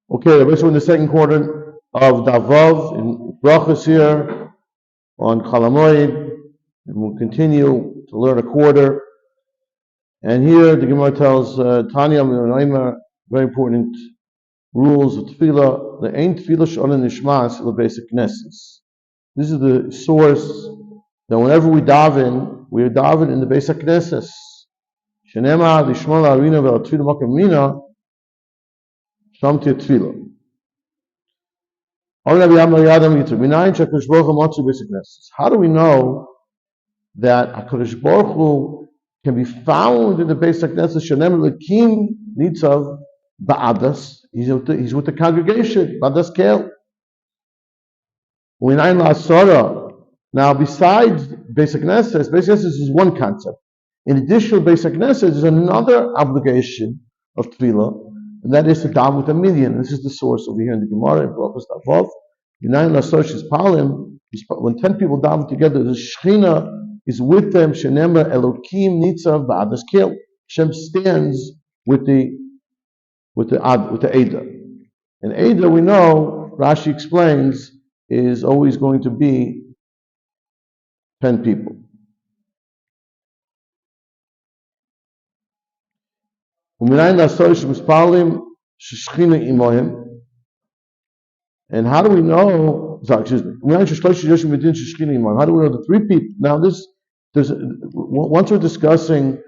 Okay, we're in the second quarter of Davav in Brachos here on Chalamoid, and we'll continue to learn a quarter. And here the Gemara tells Tanya Minayma very important rules of Tefillah. The ain't Tefillah Sh'onen Nishmas the basic Knesses. This is the source that whenever we daven in the basic Knesses. Shenema Lishmol Arina Ve'Atfilah Makam Mina. How do we know that HaKadosh Baruch Hu can be found in the Beis Knesses? Shenem Lekim Nitzav Ba'adas. He's with the congregation. Ba'adas Kel. Now, besides Beis Knesses is one concept. In addition to Beis Knesses, there's another obligation of Tefillah. And that is to daven with a million. This is the source over here in the Gemara in Brachos Daf. When 10 people daven together, the Shechina is with them. Shenemar Elokim Nitzav Ba'adas Kel. Hashem stands with the Eidah. And Eidah, we know, Rashi explains, is always going to be 10 people. And how do we know? How do we know the three people? Now, once we're discussing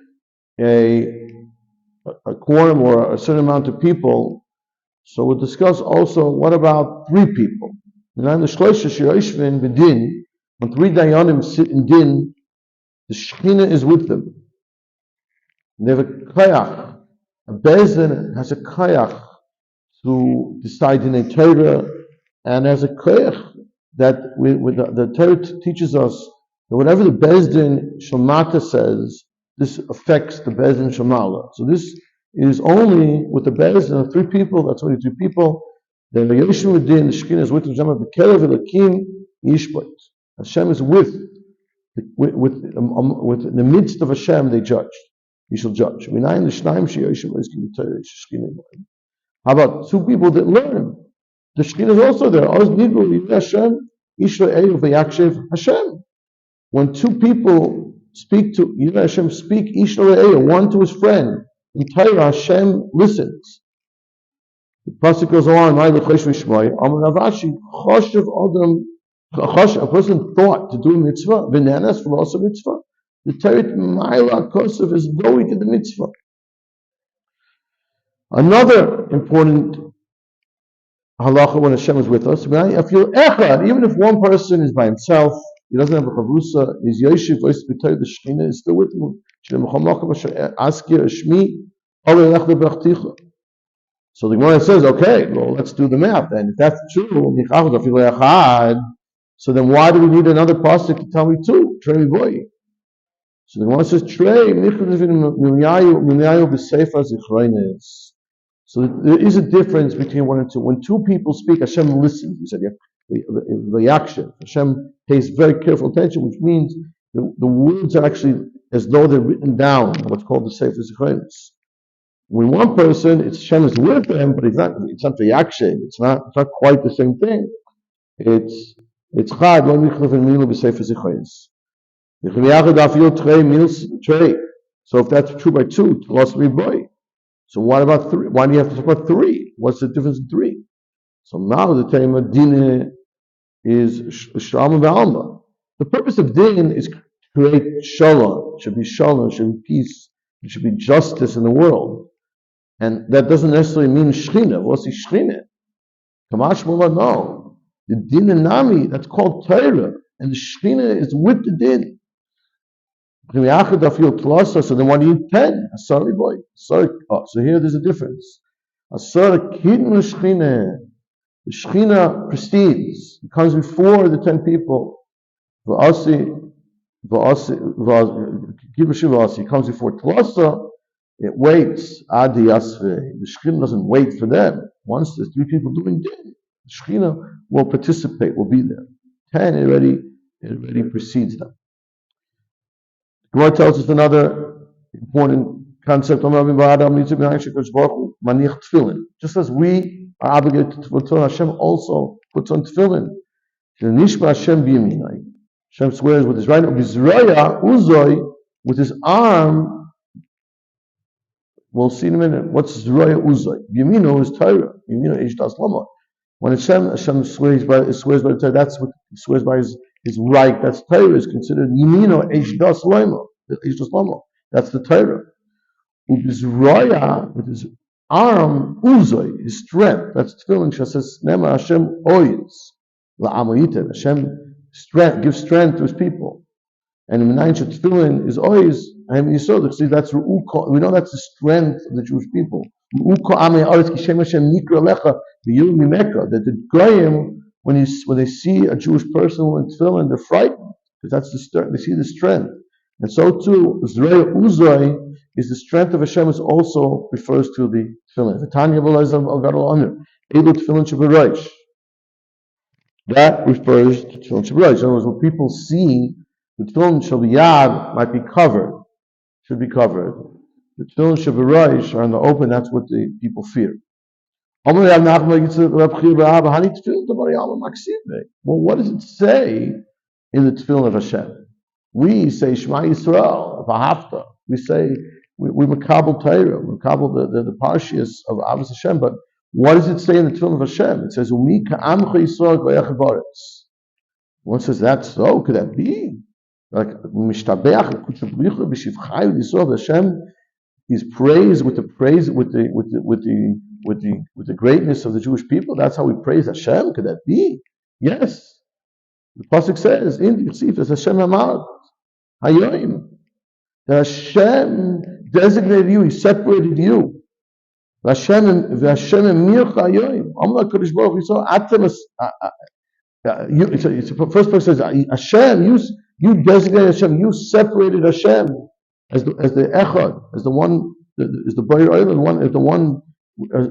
a quorum or a certain amount of people, so we'll discuss also what about three people. When three dayanim sit in din, the Shekhinah is with them. They have a koyach. A Beis Din has a koyach to decide in a Torah, and has a koyach that the Torah teaches us that whatever the Beis Din Shamata says, this affects the Beis Din Shamala. So this is only with the Beis Din of three people. That's only three people. The Yeshua Din, the Shekhinah is with the Shema B'Kelev Elakim Yishbot. Hashem is with the midst of Hashem. They judge. You shall judge. How about two people that learn? The Shekhinah is also there. When two people speak to Hashem, speak one to his friend. In Torah, Hashem listens. The pasuk goes on. A person thought to do a mitzvah. V'nanas for also mitzvah. The Torah Ma'ila Kosov is going to the mitzvah. Another important halacha when Hashem is with us. If you're echad, even if one person is by himself, he doesn't have a chavrusa, he's yoshiv, the Shekhinah is still with him. So the Gemara says, okay, well, let's do the math then. If that's true, so then why do we need another pasuk to tell me two? Trey boy. So the Gemara says, so there is a difference between one and two. When two people speak, Hashem listens. We said, the action. Hashem pays very careful attention, which means the words are actually as though they're written down, what's called the Sefer Zichronis. When one person, Hashem is with them, but it's not the action. It's not quite the same thing. It's chad, lo michlef and milu b'Sefer Zichronis. So if that's true by two, lost three boy. So what about three? Why do you have to talk about three? What's the difference in three? So now the tema din is shalom v'alma. The purpose of din is to create shalom. It should be shalom. It should be peace. It should be justice in the world. And that doesn't necessarily mean shechina. What's the shechina? Kamash mullah, no. The din and nami, that's called Torah. And the shechina is with the din. So then why do you need 10? Sorry, boy. Sorry. Oh, so here there's a difference. The Shekhinah precedes. It comes before the 10 people. It comes before Tlasa. It waits. Adi Yasve. The Shekhinah doesn't wait for them. Once there's 3 people doing din, the Shekhinah will participate, will be there. 10 it already precedes them. Gemara tells us another important concept. Just as we are obligated to fulfill. Hashem also puts on tefillin. Nishma Hashem b'yaminai. Hashem swears with his right hand, Bizraya uzoi, with his arm. We'll see in a minute. What's Zroya uzoi? Yamino is Torah. Yamino ish das lama. When Hashem swears by the Torah, that's what he swears by his right. That's Torah is considered Yamino ish das lama. That's the Torah. Ubizraya, with his arm, uzoi, his strength. That's tefillin. Says Nema Hashem oiz la'amoyiten. Hashem gives strength to his people. And in the nine tefillin is always Hashem Yisod. See, that's we know that's the strength of the Jewish people. That the goyim, when they see a Jewish person in tefillin, they're frightened because that's they see the strength. And so too, Zrei Uzoi is the strength of Hashem. Is also refers to the tefillin. The Tanya able tefillin shabarosh. That refers to tefillin shabarosh. In other words, when people see the tefillin shabiyad might be covered, should be covered. The tefillin shabarosh are in the open. That's what the people fear. Well, what does it say in the tefillin of Hashem? We say Shema Yisrael, V'ahavta. We say we makabel Torah, we makabel the parshias of Avos Hashem. But what does it say in the tefillin of Hashem? It says Umi ka'amcha Yisrael goyach baretz. One says that's so. Could that be? Like mishtabeach kutzavlicha b'shivchai Yisrael. Hashem is praised with the greatness of the Jewish people. That's how we praise Hashem. Could that be? Yes. The pasuk says in the Yisif, as Hashem Hamad Hayoim, that Hashem designated you, He separated you. Hashem Mircha Hayoim. Amar Kadosh Baruch Hu Yisrael Atem. The first person says Hashem. You designated Hashem. You separated Hashem as the Echad, as the one, as the Bari Olam,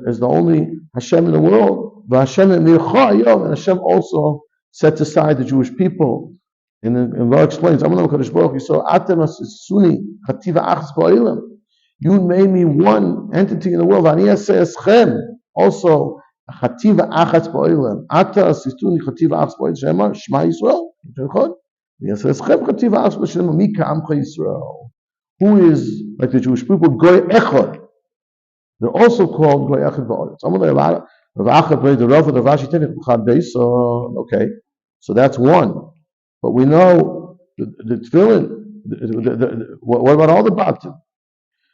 as the only Hashem in the world. But Hashem Mircha Hayoim, and Hashem also sets aside the Jewish people. And Allah explains, you made me one entity in the world. Also, who is like the Jewish people, Goy Echad. They're also called Goy Echad Ba'aretz. Okay, so that's one. But we know the tefillin. What about all the batim?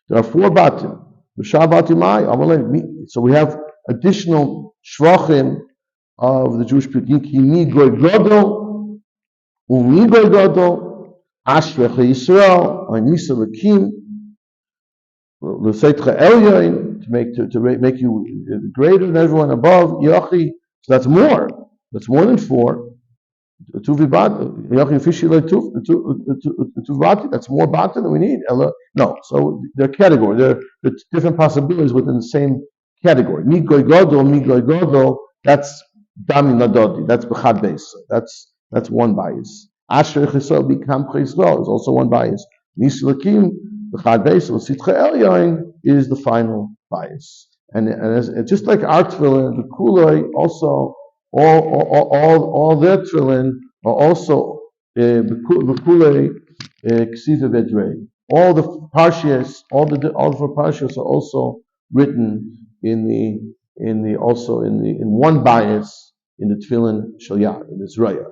There are 4 batim. So we have additional shvachim of the Jewish people. Mi goy gadol, umi goy gadol, ashrech Yisrael, anisa lakim, l'seitcha elyon, to make you greater than everyone above. Yachi. So that's more. That's more than 4. That's more bata than we need. No, so they're category. There are different possibilities within the same category. Migoy godol, that's dami nadodi. That's b'chad beis. That's one bias. Asher Yisrael b'kam Yisrael is also one bias. Nisulakim b'chad beis. L'sitcha elyon is the final bias. And just like our tefillin, the kuloi also. All their tefillin are also b'kulei ksiva vedrei. All the parshias, all the 4 parshias are also written in one bias in the tefillin shel yad, in the zraya.